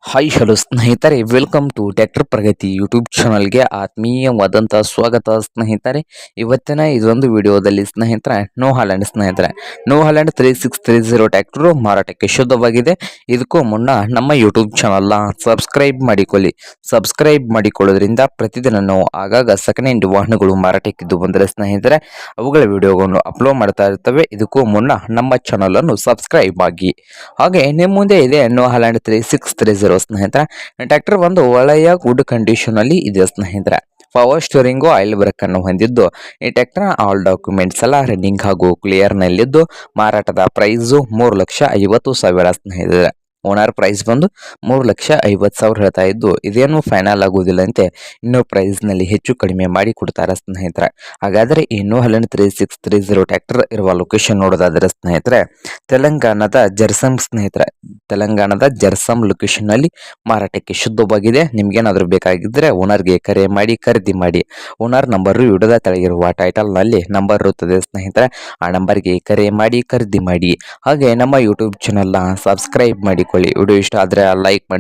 Hi hello ಸ್ನೇಹಿತರೆ, welcome to tractor Pragati YouTube ಚಾನಲ್ಗೆ ಆತ್ಮೀಯವಾದಂಥ ಸ್ವಾಗತ ಸ್ನೇಹಿತರೆ. ಇವತ್ತಿನ ಇದೊಂದು ವಿಡಿಯೋದಲ್ಲಿ ಸ್ನೇಹಿತರೆ ನೋ ಹಾಲೆಂಡ್ 3630 ಟ್ರ್ಯಾಕ್ಟರು ಮಾರಾಟಕ್ಕೆ ಶುದ್ಧವಾಗಿದೆ. ಇದಕ್ಕೂ ಮುನ್ನ ನಮ್ಮ ಯೂಟ್ಯೂಬ್ ಚಾನಲ್ನ ಸಬ್ಸ್ಕ್ರೈಬ್ ಮಾಡಿಕೊಳ್ಳಿ. ಸಬ್ಸ್ಕ್ರೈಬ್ ಮಾಡಿಕೊಳ್ಳೋದ್ರಿಂದ ಪ್ರತಿದಿನ ನಾವು ಆಗಾಗ ಸೆಕೆಂಡ್ ಹ್ಯಾಂಡ್ ವಾಹನಗಳು ಮಾರಾಟಕ್ಕಿದ್ದು ಬಂದರೆ ಸ್ನೇಹಿತರೆ ಅವುಗಳ ವಿಡಿಯೋಗಳನ್ನು ಅಪ್ಲೋಡ್ ಮಾಡ್ತಾ ಇರ್ತವೆ. ಇದಕ್ಕೂ ಮುನ್ನ ನಮ್ಮ ಚಾನಲನ್ನು ಸಬ್ಸ್ಕ್ರೈಬ್ ಆಗಿ. ಹಾಗೆ ನಿಮ್ಮ ಮುಂದೆ ಇದೆ ನೋ ಹಾಲೆಂಡ್ 3630 ಸ್ನೇಹಿತರೆ. ಟ್ರ್ಯಾಕ್ಟರ್ ಒಂದು ಒಳ್ಳೆಯ ಗುಡ್ ಕಂಡೀಷನ್ ಅಲ್ಲಿ ಇದೆ ಸ್ನೇಹಿತರೆ. ಪವರ್ ಸ್ಟೋರಿಂಗು ಆಯಿಲ್ ಬ್ರೇಕ್ ಅನ್ನು ಹೊಂದಿದ್ದು ಈ ಟ್ರ್ಯಾಕ್ಟರ್ ಆಲ್ ಡಾಕ್ಯುಮೆಂಟ್ಸ್ ಎಲ್ಲ ರನ್ನಿಂಗ್ ಹಾಗೂ ಕ್ಲಿಯರ್ ನಲ್ಲಿದ್ದು ಮಾರಾಟದ ಪ್ರೈಸು 3,50,000 ಸ್ನೇಹಿತರೆ. ಓನರ್ ಪ್ರೈಸ್ ಬಂದು 3,50,000 ಹೇಳ್ತಾ ಇದ್ದು ಇದೇನು ಫೈನಲ್ ಆಗುವುದಿಲ್ಲ ಅಂತೆ, ಇನ್ನೂ ಪ್ರೈಸ್ ನಲ್ಲಿ ಹೆಚ್ಚು ಕಡಿಮೆ ಮಾಡಿ ಕೊಡ್ತಾರೆ ಸ್ನೇಹಿತರೆ. ಹಾಗಾದ್ರೆ ಈ ನೋ ಹಾಲೆಂಡ್ 3630 ಟ್ರ್ಯಾಕ್ಟರ್ ಇರುವ ಲೊಕೇಶನ್ ನೋಡೋದಾದ್ರೆ ಸ್ನೇಹಿತರೆ ತೆಲಂಗಾಣದ ಜರ್ಸಂ ಸ್ನೇಹಿತರೆ. ತೆಲಂಗಾಣದ ಜರ್ಸಂ ಲೊಕೇಶನ್ ನಲ್ಲಿ ಮಾರಾಟಕ್ಕೆ ಶುದ್ಧವಾಗಿದೆ. ನಿಮ್ಗೇನಾದ್ರೂ ಬೇಕಾಗಿದ್ರೆ ಓನರ್ಗೆ ಕರೆ ಮಾಡಿ ಖರೀದಿ ಮಾಡಿ. ಓನರ್ ನಂಬರ್ ವಿಡಿಯೋದ ತೆಳಗಿರುವ ಟೈಟಲ್ ನಲ್ಲಿ ನಂಬರ್ ಇರುತ್ತದೆ ಸ್ನೇಹಿತರೆ. ಆ ನಂಬರ್ಗೆ ಕರೆ ಮಾಡಿ ಖರೀದಿ ಮಾಡಿ. ಹಾಗೆ ನಮ್ಮ ಯೂಟ್ಯೂಬ್ ಚಾನಲ್ನ ಸಬ್ಸ್ಕ್ರೈಬ್ ಮಾಡಿಕೊಳ್ಳಿ. ವಿಡಿಯೋ ಇಷ್ಟ ಆದ್ರೆ ಲೈಕ್ ಮಾಡಿ.